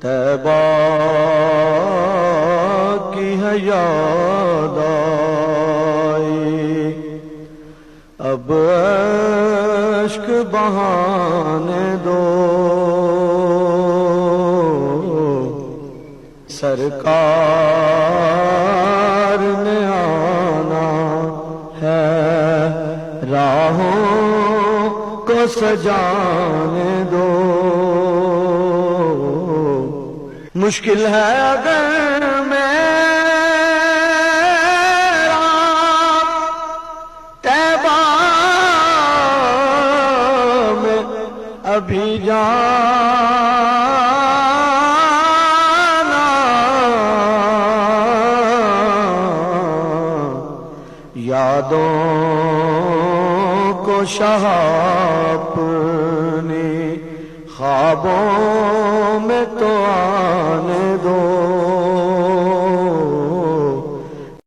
طیبہ کی ہے یاد آئی، اب اشک بہانے دو، سرکار نے آنا ہے، راہوں کو سجانے دو۔ مشکل ہے اگر میرا طیبہ میں ابھی جانا، یادوں کو شاہ اپنی خوابوں میں تو آنے دو۔